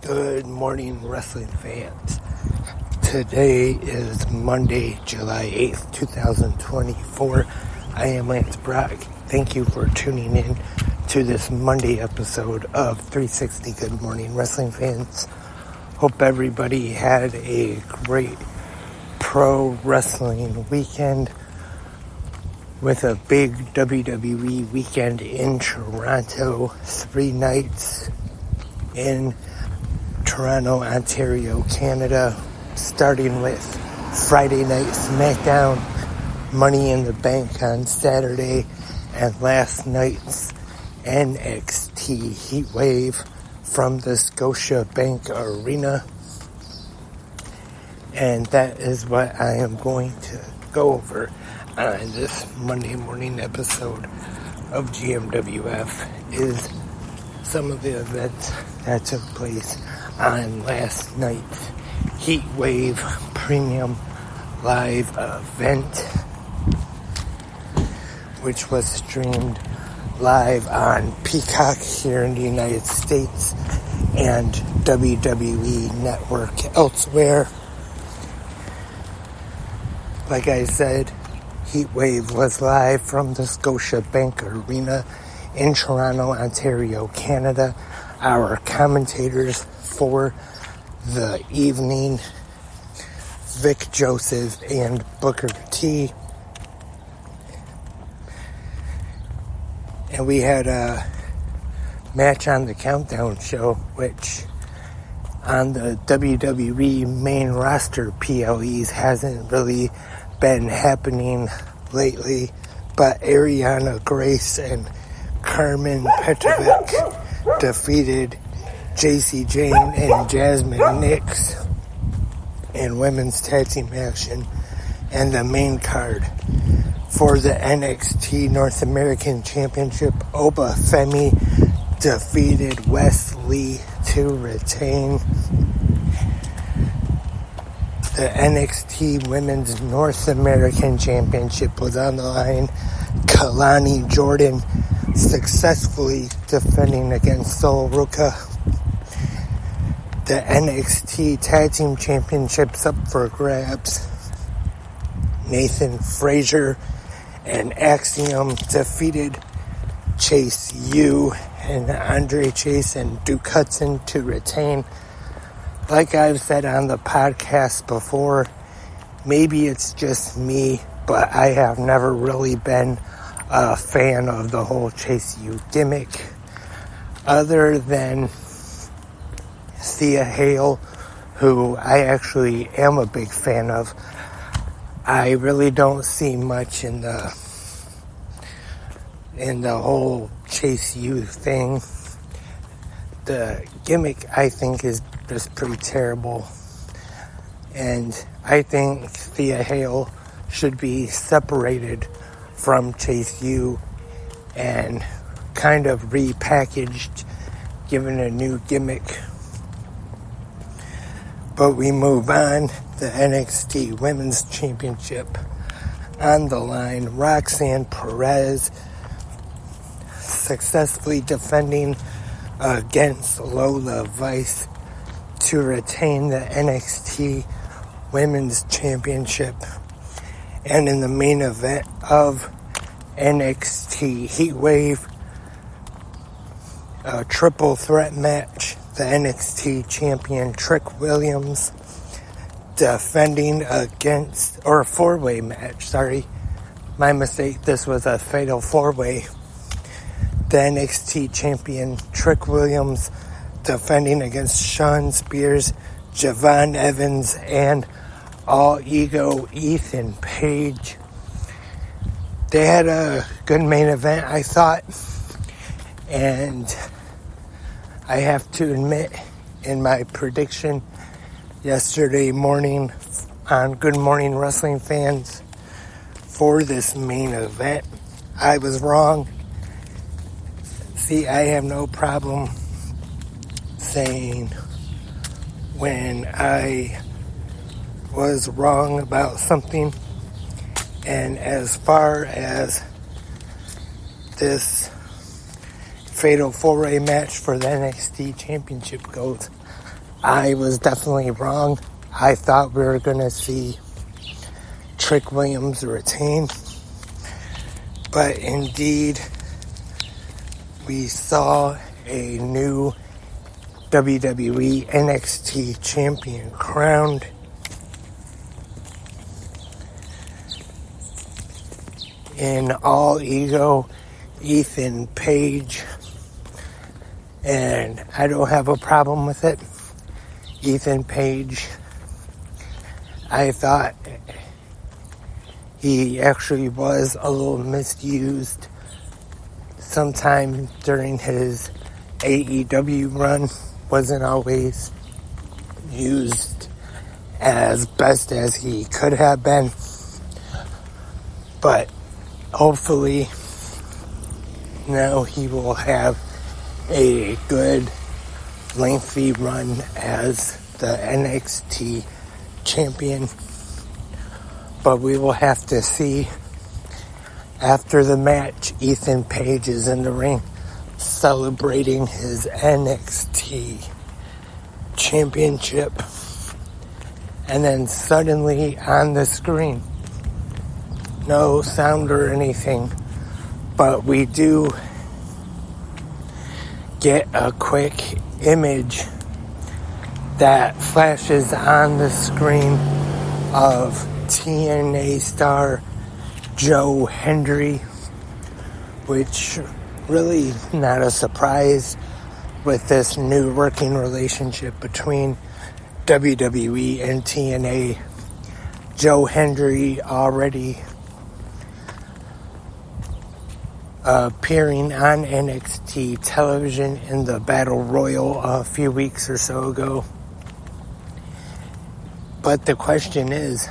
Good morning, wrestling fans. Today is Monday, July 8th, 2024. I am Lance Brock. Thank you for tuning in to this Monday episode of 360 Good Morning Wrestling Fans. Hope everybody had a great pro wrestling weekend with a big WWE weekend in Toronto, 3 nights in Toronto, Ontario, Canada, starting with Friday Night SmackDown, Money in the Bank on Saturday, and last night's NXT Heatwave from the Scotiabank Arena. And that is what I am going to go over on this Monday morning episode of GMWF is some of the events that took place on last night's Heatwave Premium Live event, which was streamed live on Peacock here in the United States and WWE Network elsewhere. Like I said, Heatwave was live from the Scotiabank Arena in Toronto, Ontario, Canada. Our commentators for the evening, Vic Joseph and Booker T. And we had a match on the Countdown show, which on the WWE main roster PLEs hasn't really been happening lately, but Ariana Grace and Carmen Petrovic defeated JC Jane and Jasmine Nix in women's tag team action, and the main card for the NXT North American Championship, Oba Femi defeated Wes Lee to retain. The NXT Women's North American Championship was on the line. Kalani Jordan successfully defending against Sol Ruka. The NXT Tag Team Championships up for grabs. Nathan Frazier and Axiom defeated Chase U and Andre Chase and Duke Hudson to retain. Like I've said on the podcast before, maybe it's just me, but I have never really been a fan of the whole Chase U gimmick, other than Thea Hale, who I actually am a big fan of. I really don't see much in the whole Chase U thing. The gimmick, I think, is just pretty terrible, and I think Thea Hale should be separated from Chase U and kind of repackaged, given a new gimmick. But we move on. The NXT Women's Championship on the line. Roxanne Perez successfully defending against Lola Vice to retain the NXT Women's Championship. And in the main event of NXT Heatwave, a triple threat match, the NXT champion Trick Williams defending against, or a four-way match, my mistake, this was a fatal four-way. The NXT champion Trick Williams defending against Shawn Spears, Javon Evans, and All Ego Ethan Page. They had a good main event, I thought, and I have to admit, in my prediction yesterday morning on Good Morning Wrestling Fans for this main event, I was wrong. See, I have no problem saying when I was wrong about something. And as far as this fatal four-way match for the NXT Championship goes, I was definitely wrong. I thought we were going to see Trick Williams retain. But indeed, we saw a new WWE NXT champion crowned. In all ego, Ethan Page. And I don't have a problem with it. Ethan Page, I thought he actually was a little misused sometime during his AEW run. Wasn't always used as best as he could have been. But hopefully now he will have a good lengthy run as the NXT champion. But we will have to see. After the match, Ethan Page is in the ring celebrating his NXT championship. And then suddenly on the screen, no sound or anything, but we do get a quick image that flashes on the screen of TNA star Joe Hendry, which really not a surprise with this new working relationship between WWE and TNA. Joe Hendry already appearing on NXT television in the Battle Royal a few weeks or so ago. But the question is,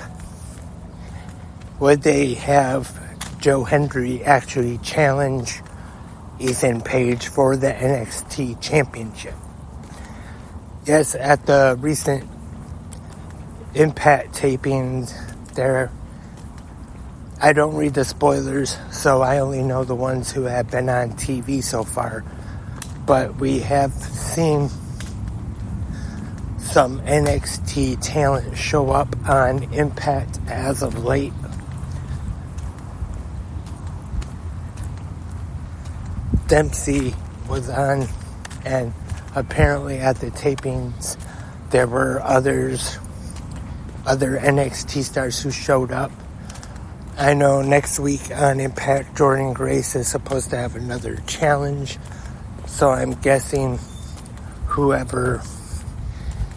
would they have Joe Hendry actually challenge Ethan Page for the NXT championship? Yes, at the recent Impact tapings there, I don't read the spoilers, so I only know the ones who have been on TV so far. But we have seen some NXT talent show up on Impact as of late. Dempsey was on, and apparently at the tapings there were other NXT stars who showed up. I know next week on Impact, Jordan Grace is supposed to have another challenge, so I'm guessing whoever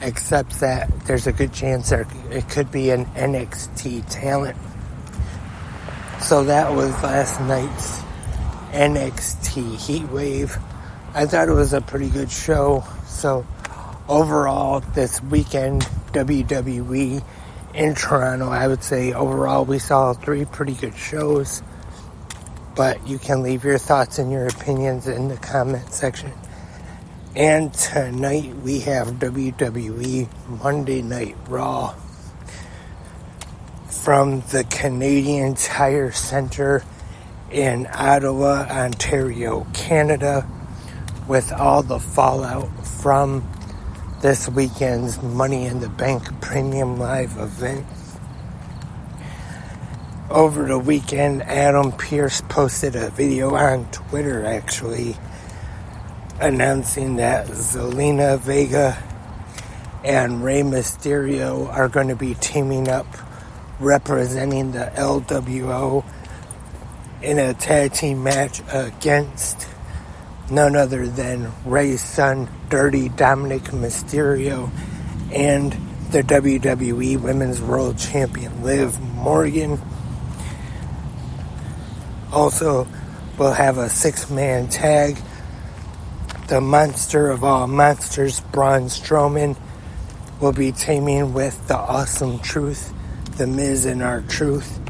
accepts that, there's a good chance it could be an NXT talent. So that was last night's NXT Heatwave. I thought it was a pretty good show. So overall, this weekend, WWE in Toronto, I would say overall we saw 3 pretty good shows. But you can leave your thoughts and your opinions in the comment section. And tonight we have WWE Monday Night Raw from the Canadian Tire Centre in Ottawa, Ontario, Canada, with all the fallout from this weekend's Money in the Bank Premium Live event. Over the weekend, Adam Pearce posted a video on Twitter, actually, announcing that Zelina Vega and Rey Mysterio are going to be teaming up, representing the LWO in a tag team match against none other than Rey's son, Dirty Dominic Mysterio, and the WWE Women's World Champion, Liv Morgan. Also, we'll have a 6-man tag. The monster of all monsters, Braun Strowman, will be teaming with the Awesome Truth, The Miz and R-Truth,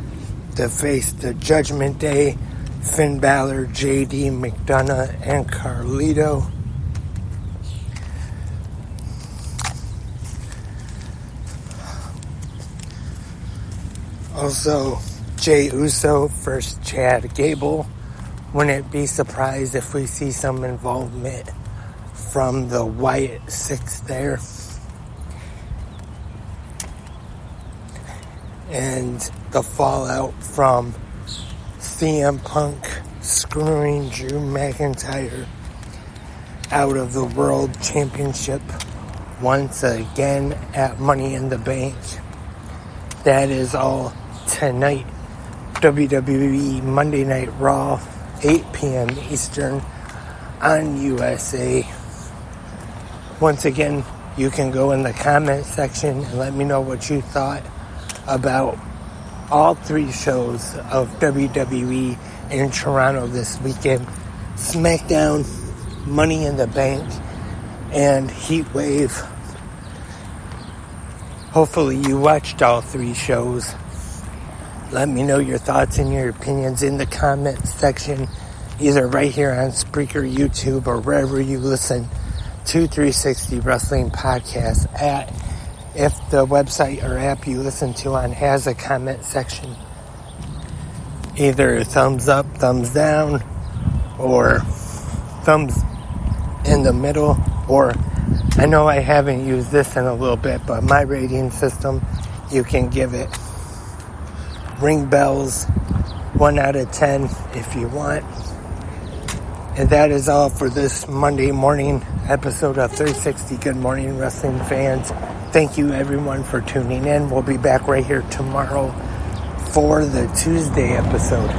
to face the Judgment Day, Finn Balor, JD McDonough, and Carlito. Also, Jey Uso versus Chad Gable. Wouldn't be surprised if we see some involvement from the Wyatt Six there. and the fallout from CM Punk screwing Drew McIntyre out of the World Championship once again at Money in the Bank. That is all tonight. WWE Monday Night Raw, 8 p.m. Eastern on USA. Once again, you can go in the comment section and let me know what you thought about all 3 shows of WWE in Toronto this weekend. SmackDown, Money in the Bank, and Heat Wave. Hopefully you watched all 3 shows. Let me know your thoughts and your opinions in the comment section, either right here on Spreaker, YouTube, or wherever you listen to 360 Wrestling Podcast at. If the website or app you listen to on has a comment section, either thumbs up, thumbs down, or thumbs in the middle, or I know I haven't used this in a little bit, but my rating system, you can give it ring bells, 1 out of 10 if you want. And that is all for this Monday morning episode of 360 Good Morning Wrestling fans. Thank you everyone for tuning in. We'll be back right here tomorrow for the Tuesday episode.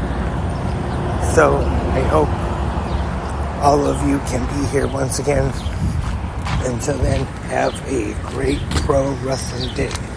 So I hope all of you can be here once again. Until then, have a great pro wrestling day.